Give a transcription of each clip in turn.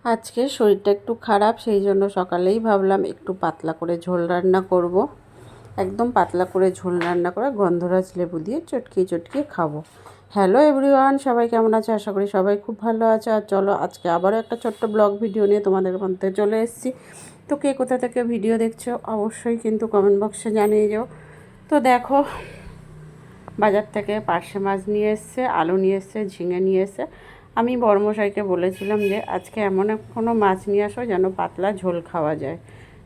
আজকে শরীরটা একটু খারাপ, সেই জন্য সকালেই ভাবলাম একটু পাতলা করে ঝোল রান্না করব। একদম পাতলা করে ঝোল রান্না করে গন্ধরাজ লেবু দিয়ে চটকিয়ে চটকিয়ে খাবো। হ্যালো এভরিওয়ান, সবাই কেমন আছে? আশা করি সবাই খুব ভালো আছে। আর চলো আজকে আবারও একটা ছোট্ট ব্লগ ভিডিও নিয়ে তোমাদের মধ্যে চলে এসেছি। তো কে কোথা থেকে ভিডিও দেখছো অবশ্যই কিন্তু কমেন্ট বক্সে জানিয়ে যাও। তো দেখো, বাজার থেকে পার্শে মাছ নিয়ে এসছে, আলু নিয়ে এসছে, ঝিঙে নিয়ে এসছে। আমি বড়মশাইকে বলেছিলাম যে আজকে এমন কোনো মাছ নিয়ে আসো যেন পাতলা ঝোল খাওয়া যায়।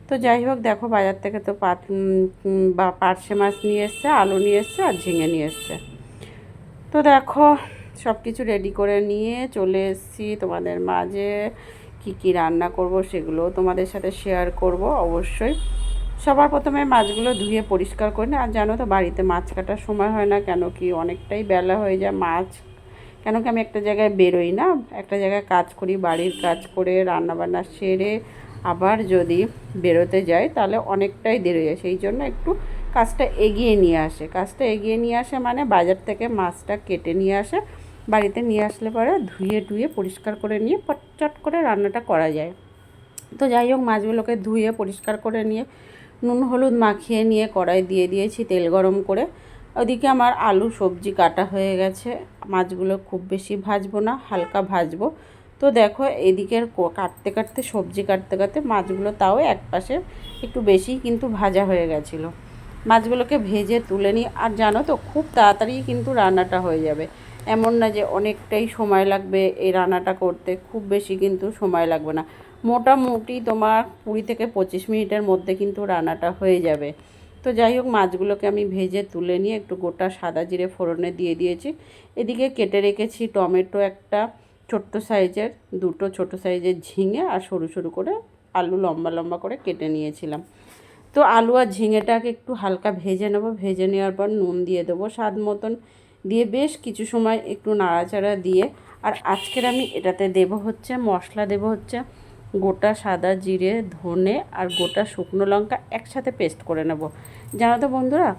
তো যাই হোক, দেখো বাজার থেকে তো বা পার্শে মাছ নিয়ে এসছে, আলু নিয়ে এসছে আর ঝিঙে নিয়ে এসছে। তো দেখো, সব কিছু রেডি করে নিয়ে চলে এসেছি তোমাদের মাঝে। কি কি রান্না করব সেগুলোও তোমাদের সাথে শেয়ার করব অবশ্যই। সবার প্রথমে মাছগুলো ধুয়ে পরিষ্কার করে নিই। আর জানো তো, বাড়িতে মাছ কাটার সময় হয় না, কেন কি অনেকটাই বেলা হয়ে যায়। কেন কি আমি একটা জায়গায় বেরোই না, একটা জায়গায় কাজ করি, বাড়ির কাজ করে রান্নাবান্না সেরে আবার যদি বেরোতে যাই তাহলে অনেকটাই দেরি হয়ে যায়। সেই জন্য একটু কাজটা এগিয়ে নিয়ে আসে মানে বাজার থেকে মাছটা কেটে নিয়ে আসে, বাড়িতে নিয়ে আসলে পরে ধুয়ে পরিষ্কার করে নিয়ে চট করে রান্নাটা করা যায়। তো যাই হোক, মাছগুলোকে ধুয়ে পরিষ্কার করে নিয়ে নুন হলুদ মাখিয়ে নিয়ে কড়াই দিয়ে দিয়েছি তেল গরম করে। ওদিকে আমার আলু সবজি কাটা হয়ে গেছে। মাছগুলো খুব বেশি ভাজবো না, হালকা ভাজবো। তো দেখো, এদিকের সবজি কাটতে কাটতে মাছগুলো তাও এক পাশে একটু বেশি কিন্তু ভাজা হয়ে গেছিলো। মাছগুলোকে ভেজে তুলে নিই। আর জানো তো, খুব তাড়াতাড়ি কিন্তু রান্নাটা হয়ে যাবে। এমন না যে অনেকটাই সময় লাগবে এই রান্নাটা করতে, খুব বেশি কিন্তু সময় লাগবে না। মোটামুটি তোমার 20 থেকে 25 মিনিটের মধ্যে কিন্তু রান্নাটা হয়ে যাবে। তো যাই হোক, মাছগুলোকে আমি ভেজে তুলে নিয়ে একটু গোটা সাদা জিরে ফোড়নে দিয়ে দিয়েছি। এদিকে কেটে রেখেছি টমেটো একটা দুটো ছোট সাইজের ঝিঙে আর সরু সরু করে আলু লম্বা লম্বা করে কেটে নিয়েছিলাম। তো আলু আর ঝিঙেটাকে একটু হালকা ভেজে নেব। ভেজে নেওয়ার পর নুন দিয়ে দেবো স্বাদ মতন, দিয়ে বেশ কিছু সময় একটু নাড়াচাড়া দিয়ে। আর আজকের আমি এটাতে মশলা দেব হচ্ছে গোটা সাদা জিরে, ধনে আর গোটা শুকনো লঙ্কা একসাথে পেস্ট করে নেব। জানো তো বন্ধুরা,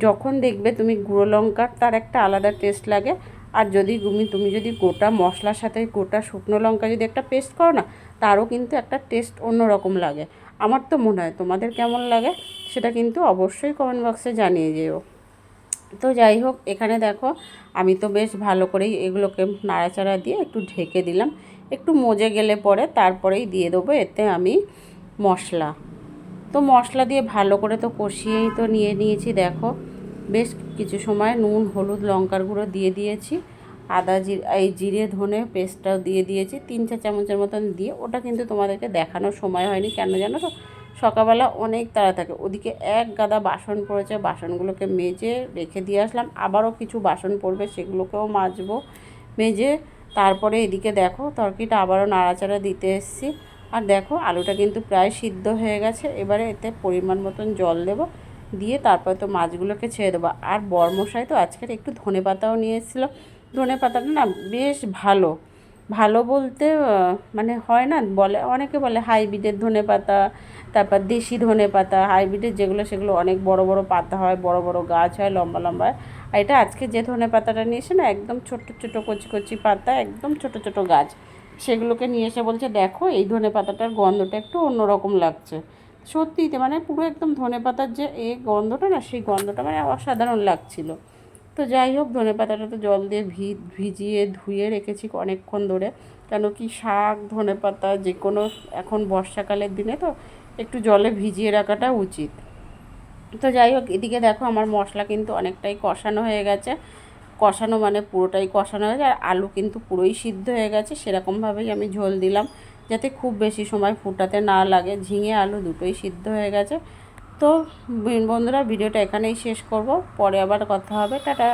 যখন দেখবে তুমি গুঁড়ো লঙ্কার তার একটা আলাদা টেস্ট লাগে, আর যদি তুমি যদি গোটা মশলার সাথে গোটা শুকনো লঙ্কা যদি একটা পেস্ট করো না, তারও কিন্তু একটা টেস্ট অন্যরকম লাগে। আমার তো মনে হয়, তোমাদের কেমন লাগে সেটা কিন্তু অবশ্যই কমেন্ট বক্সে জানিয়ে যেও। তো যাই হোক, এখানে দেখো আমি তো বেশ ভালো করেই এগুলোকে নাড়াচাড়া দিয়ে একটু ঢেকে দিলাম। একটু মজে গেলে পরে তারপরেই দিয়ে দেবো এতে আমি মশলা। তো মশলা দিয়ে ভালো করে তো কষিয়েই তো নিয়েছি। দেখো, বেশ কিছু সময় নুন হলুদ লঙ্কার গুঁড়ো দিয়ে দিয়েছি, জিরে ধনে পেস্টটাও দিয়ে দিয়েছি 3-4 চামচের মতন দিয়ে। ওটা কিন্তু তোমাদেরকে দেখানোর সময় হয়নি, কেন জানো তো, সকালবেলা অনেক তাড়া থাকে। ওদিকে এক গাদা বাসন পড়েছে, বাসনগুলোকে মেজে রেখে দিয়ে আসলাম। আবারও কিছু বাসন পড়বে, সেগুলোকেও মাজবো মেজে। তারপরে এদিকে দেখো, তরকারিটা আবারও নাড়াচাড়া দিতে এসেছি। আর দেখো, আলুটা কিন্তু প্রায় সিদ্ধ হয়ে গেছে। এবারে এতে পরিমাণ মতন জল দেব, দিয়ে তারপরে তো মাছগুলোকে ছেড়ে দেবো। আর বরমশাই তো আজকের একটু ধনেপাতাও নিয়ে এসেছিলো। ধনেপাতাটা না বেশ ভালো, ভালো বলতে মানে হয় না, অনেকে বলে হাইব্রিডের ধনেপাতা, তারপর দেশি ধনেপাতা। হাইব্রিডের যেগুলো সেগুলো অনেক বড় বড় পাতা হয়, বড় বড় গাছ হয়, লম্বা লম্বা হয়। আর এটা আজকে যে ধনেপাতাটা নিয়ে এসে না, একদম ছোট ছোট কচি কচি পাতা, একদম ছোট ছোট গাছ। সেগুলোকে নিয়ে এসে বলছে দেখো, এই ধনেপাতাটার গন্ধটা একটু অন্যরকম লাগছে। সত্যিই মানে পুরো একদম ধনেপাতার যে গন্ধটা না, সেই গন্ধটা মানে অসাধারণ লাগছিল। তো যাই হোক, ধনেপাতাটা তো জল দিয়ে ভিজিয়ে ধুয়ে রেখেছি অনেকক্ষণ ধরে। কেন কি শাক ধনেপাতা যে কোনো, এখন বর্ষাকালের দিনে তো একটু জলে ভিজিয়ে রাখাটা উচিত। তো যাই হোক, এদিকে দেখো আমার মশলা কিন্তু অনেকটাই কষানো হয়ে গেছে। কষানো মানে পুরোটাই কষানো হয়ে গেছে। আর আলু কিন্তু পুরোই সিদ্ধ হয়ে গেছে। সেরকমভাবেই আমি ঝোল দিলাম, যাতে খুব বেশি সময় ফুটাতে না লাগে। ঝিঙে আলু দুটোই সিদ্ধ হয়ে গেছে। তো বন্ধুরা, ভিডিওটা এখানেই শেষ করব, পরে আবার কথা হবে। টাটা।